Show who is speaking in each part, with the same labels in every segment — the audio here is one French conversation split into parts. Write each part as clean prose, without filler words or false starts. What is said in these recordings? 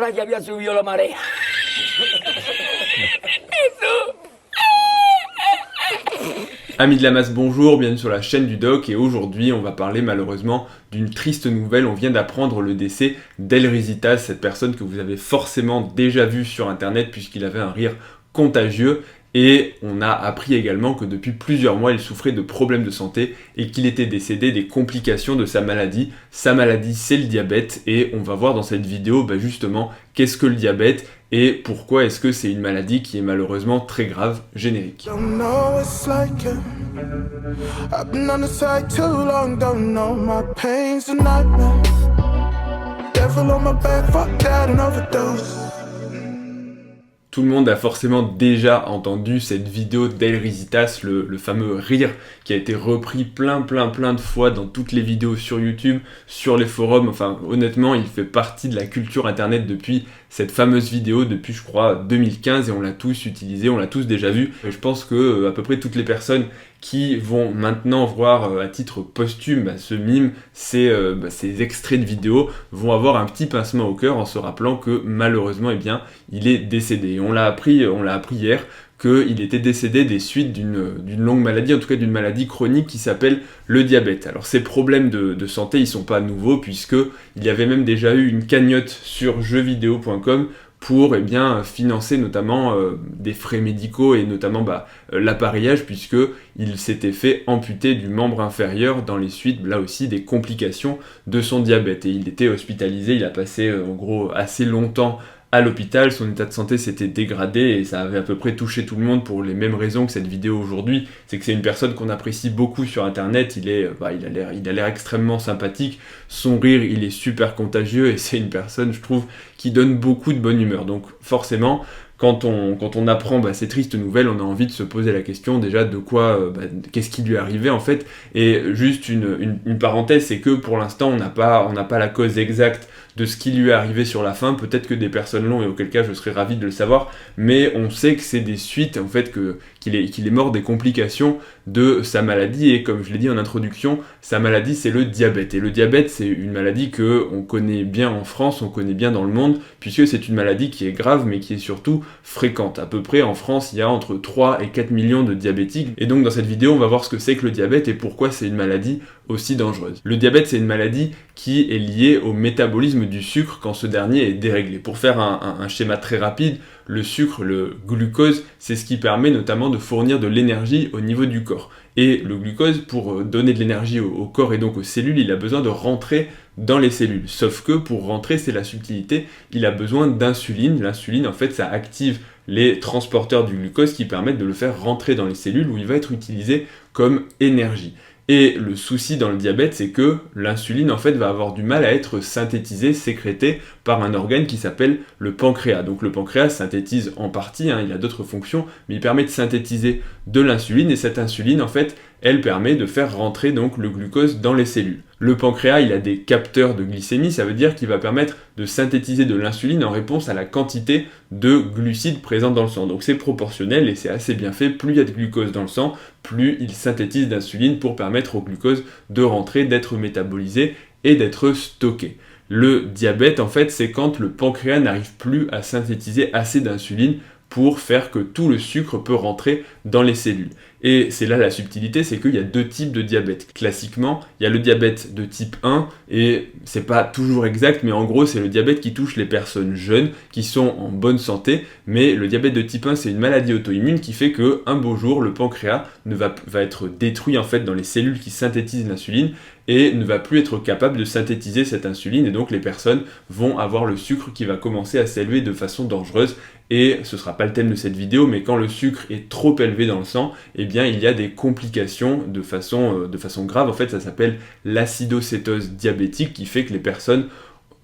Speaker 1: más que había subido la marea.
Speaker 2: Amis de la masse, bonjour, bienvenue sur la chaîne du Doc et aujourd'hui on va parler malheureusement d'une triste nouvelle. On vient d'apprendre le décès d'El Rizitas, cette personne que vous avez forcément déjà vue sur internet puisqu'il avait un rire contagieux. Et on a appris également que depuis plusieurs mois, il souffrait de problèmes de santé et qu'il était décédé des complications de sa maladie. Sa maladie, c'est le diabète et on va voir dans cette vidéo justement qu'est-ce que le diabète et pourquoi est-ce que c'est une maladie qui est malheureusement très grave. Générique. Tout le monde a forcément déjà entendu cette vidéo d'El Rizitas, le fameux rire qui a été repris plein de fois dans toutes les vidéos sur YouTube, sur les forums. Enfin, honnêtement, il fait partie de la culture internet depuis cette fameuse vidéo, depuis je crois 2015, et on l'a tous utilisé, on l'a tous déjà vu. Et je pense que à peu près toutes les personnes qui vont maintenant voir à titre posthume ce mime, ces extraits de vidéos, vont avoir un petit pincement au cœur en se rappelant que malheureusement, il est décédé. Et on l'a appris hier qu'il était décédé des suites d'une longue maladie, en tout cas d'une maladie chronique qui s'appelle le diabète. Alors ces problèmes de santé, ils sont pas nouveaux puisque il y avait même déjà eu une cagnotte sur jeuxvideo.com pour financer notamment des frais médicaux et notamment l'appareillage puisque il s'était fait amputer du membre inférieur dans les suites là aussi des complications de son diabète et il était hospitalisé, il a passé en gros assez longtemps à l'hôpital, son état de santé s'était dégradé et ça avait à peu près touché tout le monde pour les mêmes raisons que cette vidéo aujourd'hui. C'est que c'est une personne qu'on apprécie beaucoup sur internet, il a l'air extrêmement sympathique, son rire il est super contagieux et c'est une personne je trouve qui donne beaucoup de bonne humeur. Donc forcément, quand on apprend ces tristes nouvelles, on a envie de se poser la question déjà de quoi, qu'est-ce qui lui est arrivé en fait. Et juste une parenthèse, c'est que pour l'instant on n'a pas la cause exacte de ce qui lui est arrivé sur la fin. Peut-être que des personnes l'ont et auquel cas je serais ravi de le savoir, mais on sait que c'est des suites en fait qu'il est mort des complications de sa maladie et comme je l'ai dit en introduction, sa maladie c'est le diabète. Et le diabète c'est une maladie que on connaît bien en France, on connaît bien dans le monde, puisque c'est une maladie qui est grave mais qui est surtout fréquente. À peu près en France, il y a entre 3 et 4 millions de diabétiques. Et donc dans cette vidéo, on va voir ce que c'est que le diabète et pourquoi c'est une maladie aussi dangereuse. Le diabète, c'est une maladie qui est liée au métabolisme du sucre quand ce dernier est déréglé. Pour faire un schéma très rapide, le sucre, le glucose, c'est ce qui permet notamment de fournir de l'énergie au niveau du corps. Et le glucose, pour donner de l'énergie au corps et donc aux cellules, il a besoin de rentrer dans les cellules. Sauf que pour rentrer, c'est la subtilité, il a besoin d'insuline. L'insuline, en fait, ça active les transporteurs du glucose qui permettent de le faire rentrer dans les cellules où il va être utilisé comme énergie. Et le souci dans le diabète, c'est que l'insuline, en fait, va avoir du mal à être synthétisée, sécrétée par un organe qui s'appelle le pancréas. Donc le pancréas synthétise en partie, il a d'autres fonctions, mais il permet de synthétiser de l'insuline, et cette insuline, en fait, elle permet de faire rentrer donc le glucose dans les cellules. Le pancréas, il a des capteurs de glycémie, ça veut dire qu'il va permettre de synthétiser de l'insuline en réponse à la quantité de glucides présents dans le sang. Donc c'est proportionnel et c'est assez bien fait. Plus il y a de glucose dans le sang, plus il synthétise d'insuline pour permettre au glucose de rentrer, d'être métabolisé et d'être stocké. Le diabète, en fait, c'est quand le pancréas n'arrive plus à synthétiser assez d'insuline pour faire que tout le sucre peut rentrer dans les cellules. Et c'est là la subtilité, c'est qu'il y a deux types de diabète. Classiquement, il y a le diabète de type 1, et c'est pas toujours exact, mais en gros, c'est le diabète qui touche les personnes jeunes, qui sont en bonne santé, mais le diabète de type 1, c'est une maladie auto-immune qui fait qu'un beau jour, le pancréas va être détruit en fait dans les cellules qui synthétisent l'insuline, et ne va plus être capable de synthétiser cette insuline, et donc les personnes vont avoir le sucre qui va commencer à s'élever de façon dangereuse, et ce sera pas le thème de cette vidéo, mais quand le sucre est trop élevé dans le sang, il y a des complications de façon grave. En fait, ça s'appelle l'acidocétose diabétique qui fait que les personnes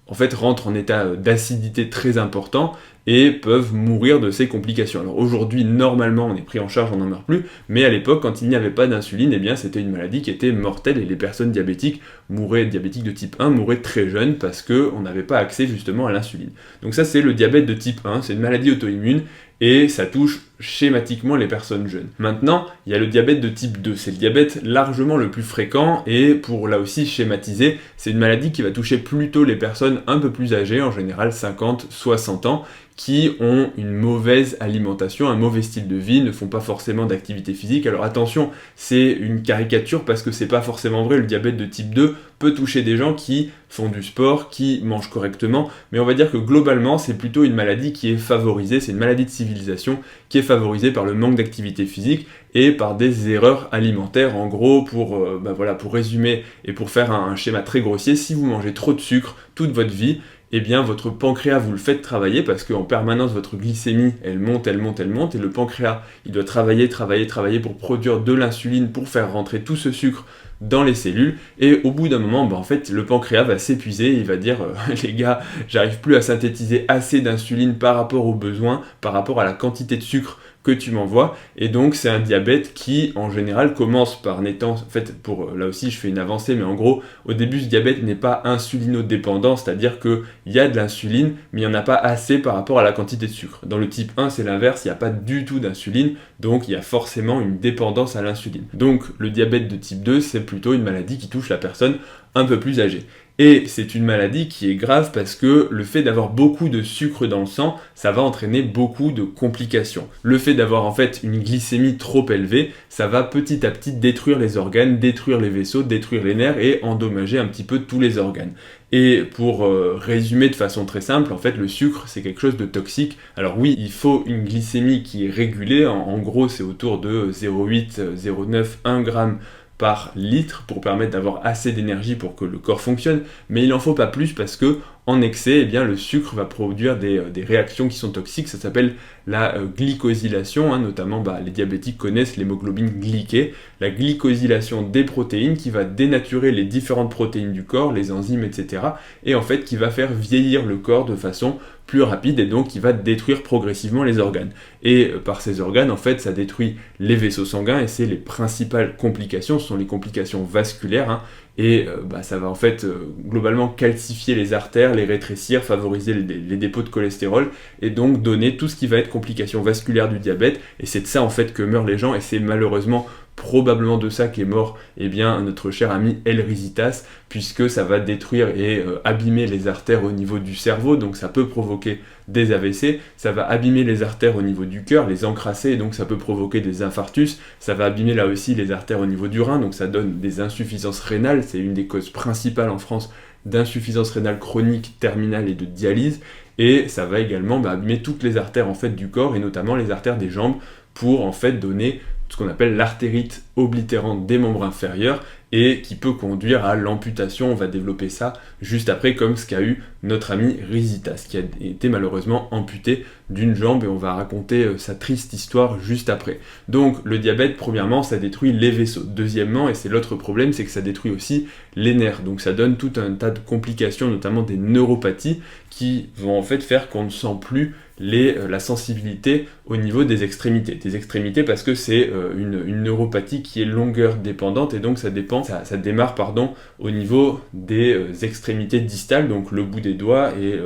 Speaker 2: en fait rentrent en état d'acidité très important et peuvent mourir de ces complications. Alors aujourd'hui, normalement, on est pris en charge, on n'en meurt plus, mais à l'époque, quand il n'y avait pas d'insuline, eh bien c'était une maladie qui était mortelle et les personnes diabétiques de type 1 mouraient très jeunes parce qu'on n'avait pas accès justement à l'insuline. Donc ça, c'est le diabète de type 1, c'est une maladie auto-immune et ça touche schématiquement les personnes jeunes. Maintenant, il y a le diabète de type 2, c'est le diabète largement le plus fréquent et pour là aussi schématiser, c'est une maladie qui va toucher plutôt les personnes un peu plus âgées, en général 50, 60 ans, qui ont une mauvaise alimentation, un mauvais style de vie, ne font pas forcément d'activité physique. Alors attention, c'est une caricature parce que c'est pas forcément vrai, le diabète de type 2 peut toucher des gens qui font du sport, qui mangent correctement, mais on va dire que globalement c'est plutôt une maladie qui est favorisée, c'est une maladie de civilisation qui est favorisée par le manque d'activité physique et par des erreurs alimentaires. En gros, pour résumer et pour faire un schéma très grossier, si vous mangez trop de sucre toute votre vie, eh bien votre pancréas, vous le faites travailler parce qu'en permanence votre glycémie, elle monte, et le pancréas, il doit travailler pour produire de l'insuline, pour faire rentrer tout ce sucre dans les cellules, et au bout d'un moment, en fait, le pancréas va s'épuiser, il va dire les gars, j'arrive plus à synthétiser assez d'insuline par rapport aux besoins, par rapport à la quantité de sucre que tu m'envoies, et donc c'est un diabète qui en général commence par n'étant, en fait, là aussi je fais une avancée, mais en gros au début ce diabète n'est pas insulinodépendant, c'est-à-dire qu'il y a de l'insuline mais il n'y en a pas assez par rapport à la quantité de sucre. Dans le type 1 c'est l'inverse, il n'y a pas du tout d'insuline, donc il y a forcément une dépendance à l'insuline. Donc le diabète de type 2 c'est plutôt une maladie qui touche la personne un peu plus âgée. Et c'est une maladie qui est grave parce que le fait d'avoir beaucoup de sucre dans le sang, ça va entraîner beaucoup de complications. Le fait d'avoir en fait une glycémie trop élevée, ça va petit à petit détruire les organes, détruire les vaisseaux, détruire les nerfs et endommager un petit peu tous les organes. Et pour résumer de façon très simple, en fait le sucre c'est quelque chose de toxique. Alors oui, il faut une glycémie qui est régulée, en gros c'est autour de 0,8, 0,9, 1 gramme par litre pour permettre d'avoir assez d'énergie pour que le corps fonctionne, mais il n'en faut pas plus parce que en excès, eh bien, le sucre va produire des réactions qui sont toxiques, ça s'appelle la glycosylation, notamment les diabétiques connaissent l'hémoglobine glyquée, la glycosylation des protéines qui va dénaturer les différentes protéines du corps, les enzymes, etc. et en fait qui va faire vieillir le corps de façon plus rapide et donc qui va détruire progressivement les organes. Et par ces organes, en fait, ça détruit les vaisseaux sanguins et c'est les principales complications, ce sont les complications vasculaires, et ça va en fait globalement calcifier les artères, les rétrécir, favoriser les dépôts de cholestérol et donc donner tout ce qui va être complications vasculaires du diabète, et c'est de ça en fait que meurent les gens, et c'est malheureusement probablement de ça qu'est mort notre cher ami L-Risitas, puisque ça va détruire et abîmer les artères au niveau du cerveau, donc ça peut provoquer des AVC, ça va abîmer les artères au niveau du cœur, les encrasser, et donc ça peut provoquer des infarctus, ça va abîmer là aussi les artères au niveau du rein, donc ça donne des insuffisances rénales, c'est une des causes principales en France d'insuffisance rénale chronique, terminale et de dialyse, et ça va également abîmer toutes les artères en fait du corps, et notamment les artères des jambes, pour en fait donner ce qu'on appelle l'artérite oblitérante des membres inférieurs et qui peut conduire à l'amputation. On va développer ça juste après, comme ce qu'a eu notre ami Risitas, qui a été malheureusement amputé d'une jambe, et on va raconter sa triste histoire juste après. Donc le diabète, premièrement, ça détruit les vaisseaux. Deuxièmement, et c'est l'autre problème, c'est que ça détruit aussi les nerfs. Donc ça donne tout un tas de complications, notamment des neuropathies, qui vont en fait faire qu'on ne sent plus la sensibilité au niveau des extrémités. Des extrémités parce que c'est une neuropathie qui est longueur dépendante, et donc ça démarre au niveau des extrémités distales, donc le bout des doigts et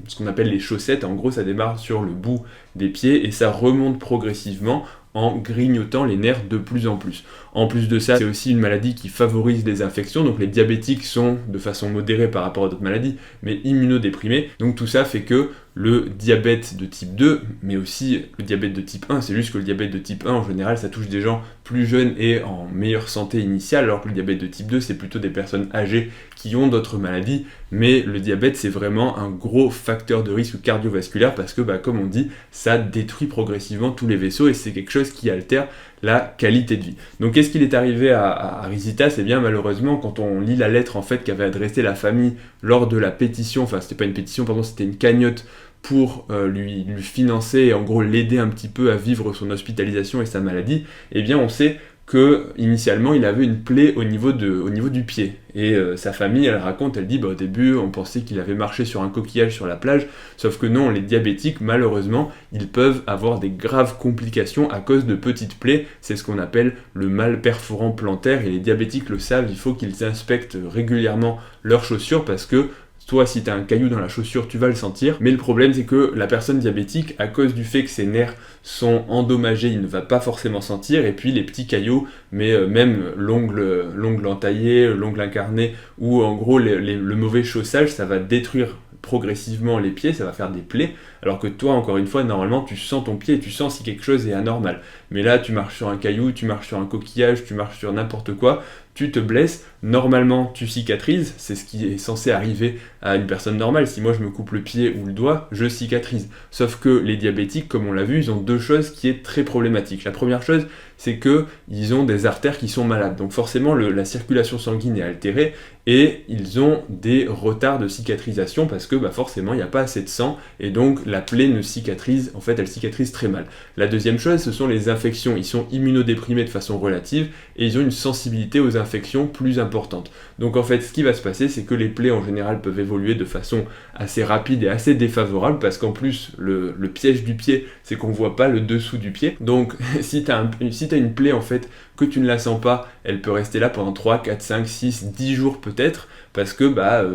Speaker 2: ce qu'on appelle les chaussettes. En gros, ça démarre sur le bout des pieds et ça remonte progressivement en grignotant les nerfs de plus en plus. En plus de ça, c'est aussi une maladie qui favorise les infections, donc les diabétiques sont de façon modérée par rapport à d'autres maladies, mais immunodéprimés, donc tout ça fait que le diabète de type 2, mais aussi le diabète de type 1, c'est juste que le diabète de type 1, en général, ça touche des gens plus jeunes et en meilleure santé initiale, alors que le diabète de type 2, c'est plutôt des personnes âgées qui ont d'autres maladies, mais le diabète, c'est vraiment un gros facteur de risque cardiovasculaire, parce que, comme on dit, ça détruit progressivement tous les vaisseaux, et c'est quelque chose qui altère la qualité de vie. Donc qu'est-ce qu'il est arrivé à Risitas ? Eh bien malheureusement, quand on lit la lettre en fait qu'avait adressée la famille lors de la pétition, enfin c'était pas une pétition, pardon, c'était une cagnotte pour lui financer et en gros l'aider un petit peu à vivre son hospitalisation et sa maladie, eh bien on sait que initialement il avait une plaie au niveau du pied. Et sa famille, elle raconte, elle dit au début on pensait qu'il avait marché sur un coquillage sur la plage, sauf que non, les diabétiques malheureusement ils peuvent avoir des graves complications à cause de petites plaies, c'est ce qu'on appelle le mal perforant plantaire, et les diabétiques le savent, il faut qu'ils inspectent régulièrement leurs chaussures parce que toi, si tu as un caillou dans la chaussure, tu vas le sentir. Mais le problème, c'est que la personne diabétique, à cause du fait que ses nerfs sont endommagés, il ne va pas forcément sentir. Et puis les petits cailloux, mais même l'ongle entaillé, l'ongle incarné, ou en gros le mauvais chaussage, ça va détruire progressivement les pieds, ça va faire des plaies, alors que toi, encore une fois, normalement, tu sens ton pied et tu sens si quelque chose est anormal. Mais là, tu marches sur un caillou, tu marches sur un coquillage, tu marches sur n'importe quoi, tu te blesses, normalement, tu cicatrises, c'est ce qui est censé arriver à une personne normale. Si moi, je me coupe le pied ou le doigt, je cicatrise. Sauf que les diabétiques, comme on l'a vu, ils ont deux choses qui est très problématique. La première chose, c'est qu'ils ont des artères qui sont malades. Donc forcément, la circulation sanguine est altérée et ils ont des retards de cicatrisation parce que forcément, il n'y a pas assez de sang et donc la plaie ne cicatrise, en fait, elle cicatrise très mal. La deuxième chose, ce sont les infections. Ils sont immunodéprimés de façon relative et ils ont une sensibilité aux infections plus importante. Donc en fait, ce qui va se passer, c'est que les plaies en général peuvent évoluer de façon assez rapide et assez défavorable parce qu'en plus, le piège du pied, c'est qu'on ne voit pas le dessous du pied. Donc si tu as une plaie en fait que tu ne la sens pas, elle peut rester là pendant 3, 4, 5, 6, 10 jours peut-être, parce que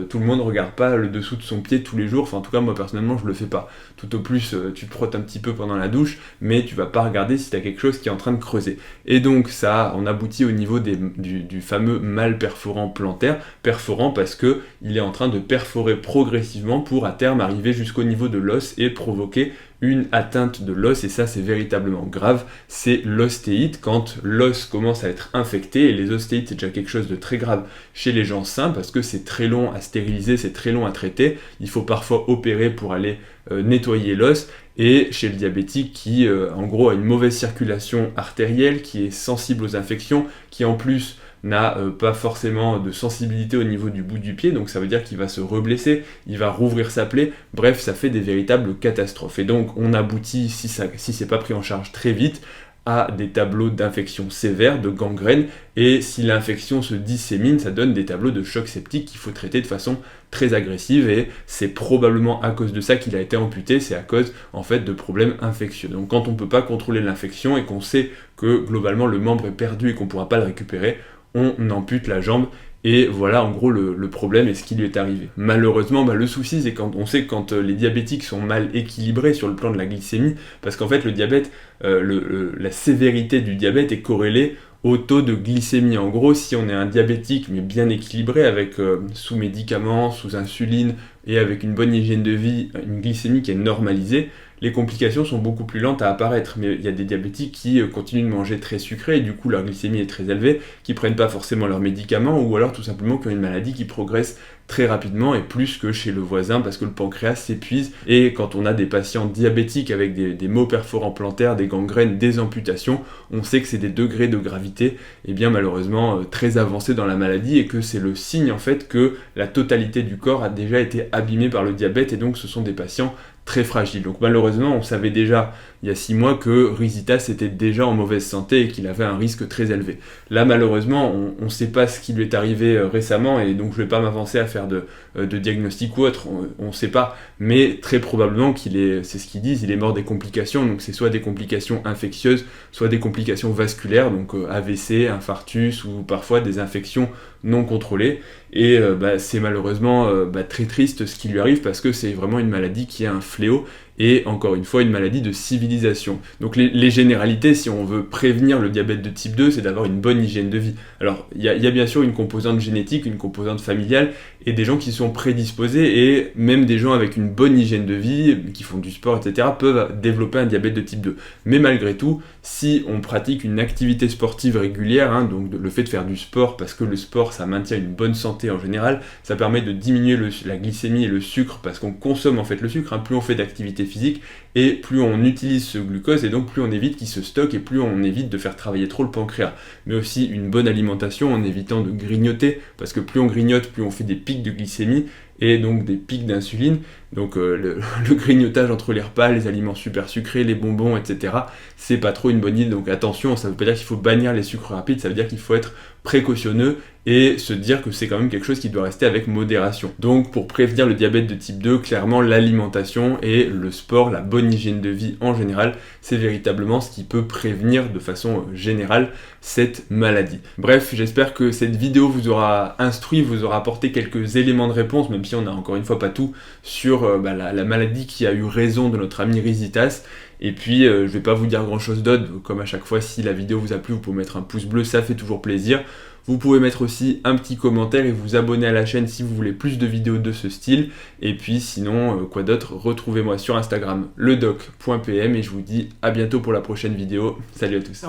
Speaker 2: tout le monde ne regarde pas le dessous de son pied tous les jours, enfin en tout cas moi personnellement je le fais pas. Tout au plus tu te frottes un petit peu pendant la douche, mais tu vas pas regarder si tu as quelque chose qui est en train de creuser. Et donc ça, on aboutit au niveau du fameux mal perforant plantaire, perforant parce que il est en train de perforer progressivement pour à terme arriver jusqu'au niveau de l'os et provoquer une atteinte de l'os, et ça c'est véritablement grave, c'est l'ostéite, quand l'os commence à être infecté, et les ostéites c'est déjà quelque chose de très grave chez les gens sains, parce que c'est très long à stériliser, c'est très long à traiter, il faut parfois opérer pour aller nettoyer l'os, et chez le diabétique qui en gros a une mauvaise circulation artérielle, qui est sensible aux infections, qui en plus n'a pas forcément de sensibilité au niveau du bout du pied, donc ça veut dire qu'il va se reblesser, il va rouvrir sa plaie, bref, ça fait des véritables catastrophes. Et donc on aboutit, si c'est pas pris en charge très vite, à des tableaux d'infection sévère, de gangrène, et si l'infection se dissémine, ça donne des tableaux de choc septique qu'il faut traiter de façon très agressive, et c'est probablement à cause de ça qu'il a été amputé, c'est à cause en fait de problèmes infectieux. Donc quand on ne peut pas contrôler l'infection et qu'on sait que globalement le membre est perdu et qu'on ne pourra pas le récupérer, on ampute la jambe, et voilà en gros le problème et ce qui lui est arrivé. Malheureusement, le souci c'est quand on sait que quand les diabétiques sont mal équilibrés sur le plan de la glycémie, parce qu'en fait le diabète, la sévérité du diabète est corrélée au taux de glycémie. En gros, si on est un diabétique mais bien équilibré, avec sous médicaments, sous insuline et avec une bonne hygiène de vie, une glycémie qui est normalisée, les complications sont beaucoup plus lentes à apparaître. Mais il y a des diabétiques qui continuent de manger très sucré et du coup leur glycémie est très élevée, qui prennent pas forcément leurs médicaments ou alors tout simplement qui ont une maladie qui progresse très rapidement et plus que chez le voisin parce que le pancréas s'épuise. Et quand on a des patients diabétiques avec des maux perforants plantaires, des gangrènes, des amputations, on sait que c'est des degrés de gravité et bien malheureusement très avancés dans la maladie et que c'est le signe en fait que la totalité du corps a déjà été abîmée par le diabète et donc ce sont des patients très fragiles. Donc malheureusement, on savait déjà il y a 6 mois que Rizitas était déjà en mauvaise santé et qu'il avait un risque très élevé. Là malheureusement, on ne sait pas ce qui lui est arrivé récemment et donc je ne vais pas m'avancer à faire de diagnostic ou autre, on ne sait pas, mais très probablement c'est ce qu'ils disent, il est mort des complications, donc c'est soit des complications infectieuses, soit des complications vasculaires, donc AVC, infarctus ou parfois des infections non contrôlées, et c'est malheureusement très triste ce qui lui arrive parce que c'est vraiment une maladie qui est un fléau et encore une fois une maladie de civilisation. Donc les généralités, si on veut prévenir le diabète de type 2, c'est d'avoir une bonne hygiène de vie. Alors il y a bien sûr une composante génétique, une composante familiale et des gens qui sont prédisposés et même des gens avec une bonne hygiène de vie, qui font du sport, etc. peuvent développer un diabète de type 2. Mais malgré tout, si on pratique une activité sportive régulière, donc le fait de faire du sport, parce que le sport ça maintient une bonne santé en général, ça permet de diminuer la glycémie et le sucre parce qu'on consomme en fait le sucre, plus on fait d'activité physique et plus on utilise ce glucose et donc plus on évite qu'il se stocke et plus on évite de faire travailler trop le pancréas. Mais aussi une bonne alimentation en évitant de grignoter parce que plus on grignote, plus on fait des pics de glycémie et donc des pics d'insuline Donc le grignotage entre les repas, les aliments super sucrés, les bonbons, etc., c'est pas trop une bonne idée. Donc attention, ça veut pas dire qu'il faut bannir les sucres rapides, ça veut dire qu'il faut être précautionneux et se dire que c'est quand même quelque chose qui doit rester avec modération. Donc pour prévenir le diabète de type 2, clairement l'alimentation et le sport, la bonne hygiène de vie en général, c'est véritablement ce qui peut prévenir de façon générale cette maladie. Bref, j'espère que cette vidéo vous aura instruit, vous aura apporté quelques éléments de réponse, même si on n'a encore une fois pas tout, sur la maladie qui a eu raison de notre ami Rizitas. Et puis je vais pas vous dire grand chose d'autre, comme à chaque fois, si la vidéo vous a plu, vous pouvez mettre un pouce bleu, ça fait toujours plaisir. Vous pouvez mettre aussi un petit commentaire et vous abonner à la chaîne si vous voulez plus de vidéos de ce style. Et puis sinon, quoi d'autre, retrouvez-moi sur Instagram, ledoc.pm, et je vous dis à bientôt pour la prochaine vidéo. Salut à tous.